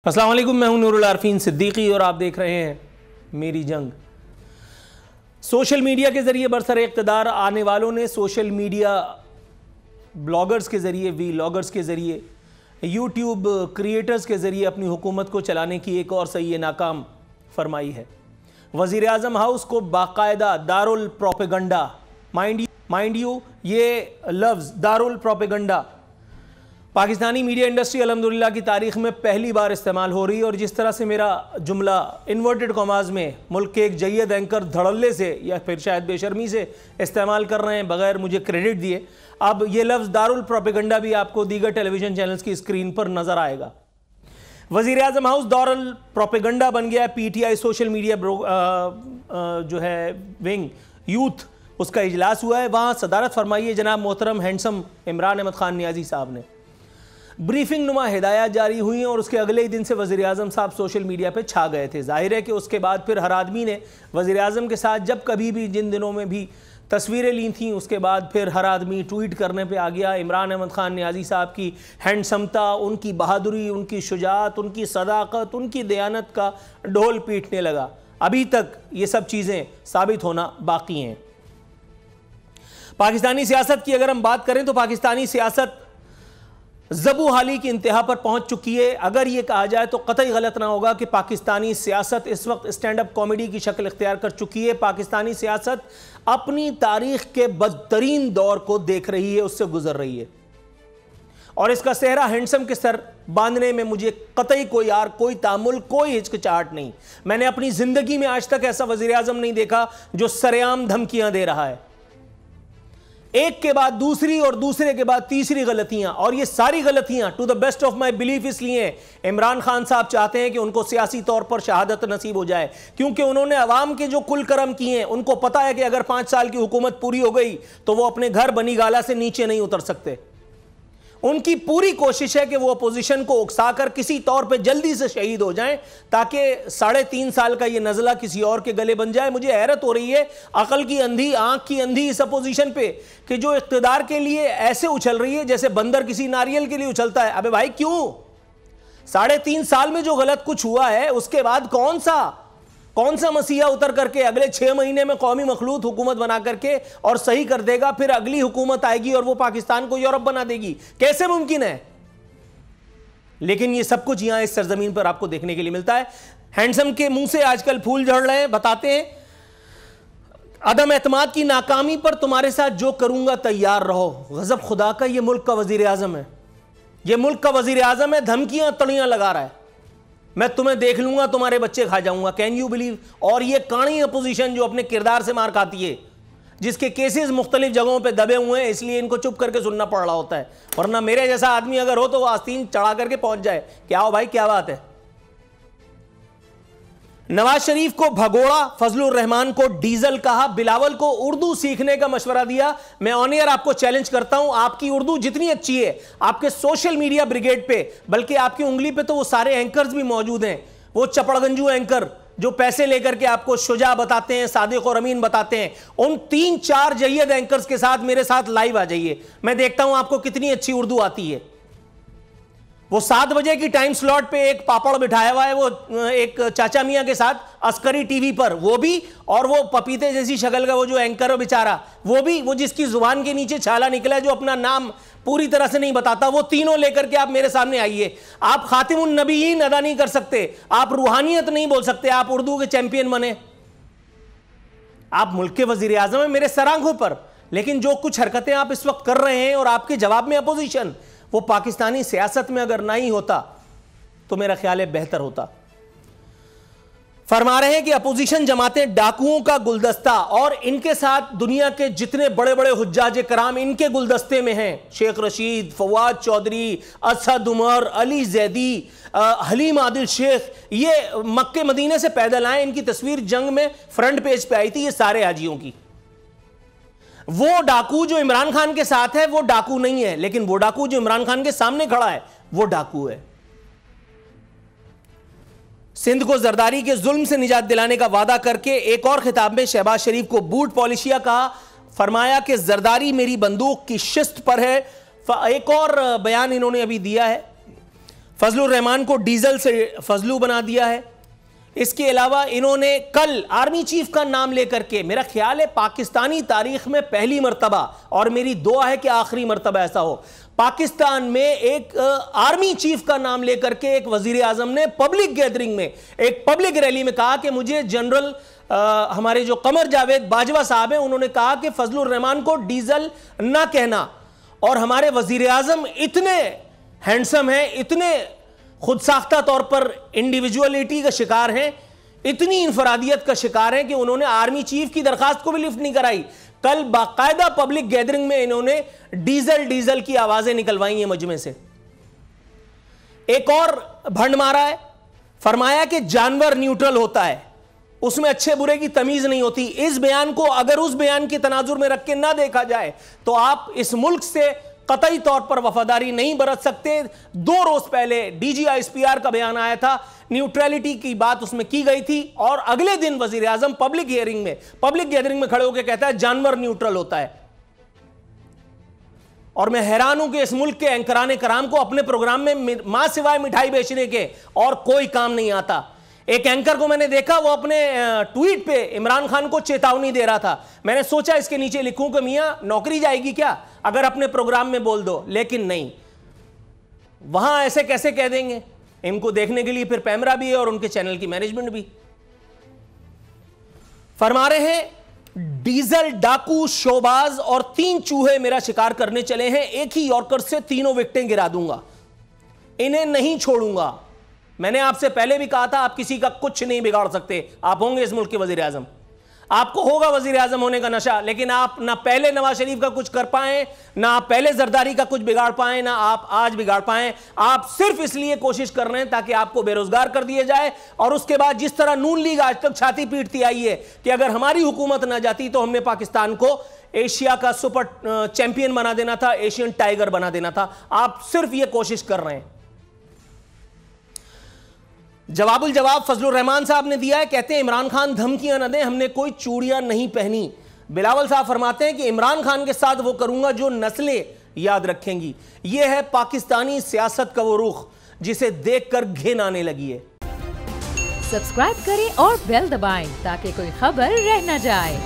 अस्सलाम वालेकुम, मैं हूं नूरुल आरफीन सिद्दीकी और आप देख रहे हैं मेरी जंग। सोशल मीडिया के ज़रिए बरसर इक़्तिदार आने वालों ने सोशल मीडिया ब्लॉगर्स के ज़रिए, वीलॉगर्स के ज़रिए, यूट्यूब क्रिएटर्स के ज़रिए अपनी हुकूमत को चलाने की एक और सही नाकाम फरमाई है। वज़ीर आज़म हाउस को बाकायदा दारुल प्रोपेगंडा, माइंड यू ये लफ्ज़ Darul propaganda Pakistani media industry अल्हम्दुलिल्लाह की तारीख़ में पहली बार इस्तेमाल हो रही है। और जिस तरह से मेरा जुमला इन्वर्टेड कॉमाज में मुल्क के एक जय्यद एंकर धड़ल्ले से या फिर शायद बेशर्मी से इस्तेमाल कर रहे हैं बग़ैर मुझे क्रेडिट दिए, अब ये लफ्ज़ दारुल प्रोपेगंडा भी आपको दीगर टेलीविज़न चैनल्स की स्क्रीन पर नज़र आएगा। वज़ीर आज़म हाउस दारुल प्रोपेगंडा बन गया है। PTI सोशल मीडिया जो है विंग यूथ, उसका इजलास हुआ है, वहाँ सदारत फरमाई है जनाब मोहतरम हैंडसम इमरान अहमद खान नियाज़ी साहब ने। ब्रीफिंग नुमा हिदायत जारी हुई हैं और उसके अगले ही दिन से वज़ीर आज़म साहब सोशल मीडिया पे छा गए थे। जाहिर है कि उसके बाद फिर हर आदमी ने वज़ीर आज़म के साथ जब कभी भी जिन दिनों में भी तस्वीरें ली थीं, उसके बाद फिर हर आदमी ट्वीट करने पे आ गया। इमरान अहमद खान नियाज़ी साहब की हैंडसमता, उनकी बहादुरी, उनकी शुजाअत, उनकी सदाकत, उनकी दयानत का ढोल पीटने लगा। अभी तक ये सब चीज़ें साबित होना बाकी हैं। पाकिस्तानी सियासत की अगर हम बात करें तो पाकिस्तानी सियासत ज़बू हाली की इंतहा पर पहुंच चुकी है। अगर ये कहा जाए तो कतई गलत ना होगा कि पाकिस्तानी सियासत इस वक्त स्टैंड अप कॉमेडी की शक्ल इख्तियार कर चुकी है। पाकिस्तानी सियासत अपनी तारीख के बदतरीन दौर को देख रही है, उससे गुजर रही है। और इसका सेहरा हैंडसम के सर बांधने में मुझे कतई कोई तामुल, कोई हिचकिचाहट नहीं। मैंने अपनी ज़िंदगी में आज तक ऐसा वज़ीर आज़म नहीं देखा जो सरेआम धमकियां दे रहा है, एक के बाद दूसरी और दूसरे के बाद तीसरी गलतियां। और ये सारी गलतियां to the best of my belief इसलिए इमरान खान साहब चाहते हैं कि उनको सियासी तौर पर शहादत नसीब हो जाए, क्योंकि उन्होंने अवाम के जो कुल करम किए हैं, उनको पता है कि अगर 5 साल की हुकूमत पूरी हो गई तो वो अपने घर बनी गाला से नीचे नहीं उतर सकते। उनकी पूरी कोशिश है कि वो अपोजिशन को उकसाकर किसी तौर पे जल्दी से शहीद हो जाएं ताकि 3.5 साल का ये नज़ला किसी और के गले बन जाए। मुझे हैरत हो रही है अकल की अंधी, आंख की अंधी इस अपोजिशन पे कि जो इख्तिदार के लिए ऐसे उछल रही है जैसे बंदर किसी नारियल के लिए उछलता है। अबे भाई क्यों? 3.5 साल में जो गलत कुछ हुआ है उसके बाद कौन सा मसीहा उतर करके अगले 6 महीने में कौमी मखलूत हुकूमत बना करके और सही कर देगा, फिर अगली हुकूमत आएगी और वो पाकिस्तान को यूरोप बना देगी? कैसे मुमकिन है? लेकिन ये सब कुछ यहां इस सरजमीन पर आपको देखने के लिए मिलता है। हैंडसम के मुंह से आजकल फूल झड़ रहे हैं, बताते हैं अदम एतमाद की नाकामी पर तुम्हारे साथ जो करूंगा तैयार रहो। गजब खुदा का, ये मुल्क का वजीर आजम है, ये मुल्क का वजीर आजम है, धमकियां तड़ियां लगा रहा है, मैं तुम्हें देख लूंगा, तुम्हारे बच्चे खा जाऊंगा। Can you believe? और ये काणी अपोजिशन जो अपने किरदार से मार खाती है, जिसके केसेस मुख्तलिफ जगहों पे दबे हुए हैं, इसलिए इनको चुप करके सुनना पड़ रहा होता है। वरना मेरे जैसा आदमी अगर हो तो वो आस्तीन चढ़ा करके पहुंच जाए, क्या हो भाई, क्या बात है। नवाज शरीफ को भगोड़ा, फजलुर रहमान को डीजल कहा, बिलावल को उर्दू सीखने का मशवरा दिया। मैं ऑन एयर आपको चैलेंज करता हूं, आपकी उर्दू जितनी अच्छी है आपके सोशल मीडिया ब्रिगेड पे, बल्कि आपकी उंगली पे तो वो सारे एंकर्स भी मौजूद हैं, वो चपड़गंजू एंकर जो पैसे लेकर के आपको शुजा बताते हैं, सादिक और अमीन बताते हैं, उन 3-4 जय्यद एंकर्स के साथ मेरे साथ लाइव आ जाइए। मैं देखता हूं आपको कितनी अच्छी उर्दू आती है। वो 7 बजे की टाइम स्लॉट पे एक पापड़ बिठाया हुआ है, वो एक चाचा मियां के साथ अस्करी टीवी पर, वो भी, और वो पपीते जैसी शक्ल का वो जो एंकर है बेचारा, वो भी, वो जिसकी जुबान के नीचे छाला निकला है, जो अपना नाम पूरी तरह से नहीं बताता, वो तीनों लेकर के आप मेरे सामने आइए। आप खातिमुन नबीयीन अदा नहीं कर सकते, आप रूहानियत नहीं बोल सकते, आप उर्दू के चैंपियन बने, आप मुल्क के वजीर आजम है मेरे सर आंखों पर। लेकिन जो कुछ हरकतें आप इस वक्त कर रहे हैं और आपके जवाब में अपोजिशन, वो पाकिस्तानी सियासत में अगर नहीं होता तो मेरा ख्याल है बेहतर होता। फरमा रहे हैं कि अपोजिशन जमातें डाकुओं का गुलदस्ता, और इनके साथ दुनिया के जितने बड़े बड़े हुज्जाज कराम इनके गुलदस्ते में हैं। शेख रशीद, फवाद चौधरी, असद उमर, अली जैदी, हलीम आदिल शेख, ये मक्के मदीने से पैदल आए, इनकी तस्वीर जंग में फ्रंट पेज पे आई थी, ये सारे हाजियों की। वो डाकू जो इमरान खान के साथ है वो डाकू नहीं है, लेकिन वो डाकू जो इमरान खान के सामने खड़ा है वो डाकू है। सिंध को जरदारी के जुल्म से निजात दिलाने का वादा करके एक और खिताब में शहबाज शरीफ को बूट पॉलिशिया कहा, फरमाया कि जरदारी मेरी बंदूक की शिस्त पर है। एक और बयान इन्होंने अभी दिया है, فضل الرحمان کو ڈیزل سے فضلو بنا دیا ہے. اس کے علاوہ انہوں نے کل آرمی چیف کا نام لے کر کے, میرا خیال ہے پاکستانی تاریخ میں پہلی مرتبہ, اور میری دعا ہے کہ آخری مرتبہ ایسا ہو, پاکستان میں ایک آرمی چیف کا نام لے کر کے ایک وزیر اعظم نے پبلک گیدرنگ میں, ایک پبلک ریلی میں کہا کہ مجھے جنرل ہمارے جو قمر جاوید باجوہ صاحب ہیں انہوں نے کہا کہ فضل الرحمان کو ڈیزل نہ کہنا. اور ہمارے وزیر اعظم اتنے ہینڈسم ہیں, اتنے خود ساختہ طور پر انڈیویجولیٹی کا شکار ہیں, اتنی انفرادیت کا شکار ہیں کہ انہوں نے آرمی چیف کی درخواست کو بھی لفٹ نہیں کرائی. کل باقاعدہ پبلک گیدرنگ میں انہوں نے ڈیزل کی آوازیں نکلوائی ہیں مجمع سے. ایک اور بھنڈ مارا ہے, فرمایا کہ جانور نیوٹرل ہوتا ہے, اس میں اچھے برے کی تمیز نہیں ہوتی. اس بیان کو اگر اس بیان کے تناظر میں رکھ کے نہ دیکھا جائے تو آپ اس ملک سے قطعی طور پر وفاداری نہیں برت سکتے. 2 روز پہلے D G I S P R کا بیان آیا تھا, نیوٹریلٹی کی بات اس میں کی گئی تھی, اور اگلے دن وزیر اعظم پبلک گیدرنگ میں کھڑے ہو کے کہتا ہے جانور نیوٹرل ہوتا ہے. اور میں حیران ہوں کہ اس ملک کے اینکران کرام کو اپنے پروگرام میں ماں سوائے مٹھائی بیچنے کے اور کوئی کام نہیں آتا. ایک اینکر کو میں نے دیکھا, وہ اپنے ٹویٹ پہ عمران خان کو چیتاونی دے رہا تھا. میں نے سوچا اس کے نیچے لکھوں کہ میاں نوکری جائے گی کیا اگر اپنے پروگرام میں بول دو, لیکن نہیں, وہاں ایسے کیسے کہہ دیں گے. ان کو دیکھنے کے لیے پھر پیمرا بھی ہے اور ان کے چینل کی مینجمنٹ بھی. فرما رہے ہیں ڈیزل ڈاکو شوباز اور 3 چوہے میرا شکار کرنے چلے ہیں, ایک ہی یارکر سے 3 وکٹیں گرا دوں گا, انہیں نہیں چھوڑوں گا. میں نے آپ سے پہلے بھی کہا تھا آپ کسی کا کچھ نہیں بگاڑ سکتے. آپ ہوں گے اس ملک کے وزیر اعظم, آپ کو ہوگا وزیر اعظم ہونے کا نشہ, لیکن آپ نہ پہلے نواز شریف کا کچھ کر پائیں, نہ آپ پہلے زرداری کا کچھ بگاڑ پائیں, نہ آپ آج بگاڑ پائیں. آپ صرف اس لیے کوشش کر رہے ہیں تاکہ آپ کو بے روزگار کر دیا جائے, اور اس کے بعد جس طرح نون لیگ آج تک چھاتی پیٹتی آئی ہے کہ اگر ہماری حکومت نہ جاتی تو ہم نے پاکستان کو ایشیا کا سپر چیمپئن بنا دینا تھا, ایشین ٹائیگر بنا دینا تھا. آپ صرف یہ کوشش کر رہے ہیں. جواب الجواب فضل الرحمان صاحب نے دیا ہے, کہتے ہیں عمران خان دھمکیاں نہ دیں, ہم نے کوئی چوڑیاں نہیں پہنی. بلاول صاحب فرماتے ہیں کہ عمران خان کے ساتھ وہ کروں گا جو نسلیں یاد رکھیں گی. یہ ہے پاکستانی سیاست کا وہ رخ جسے دیکھ کر گھن آنے لگی ہے. سبسکرائب کریں اور بیل دبائیں تاکہ کوئی خبر رہ نہ جائے.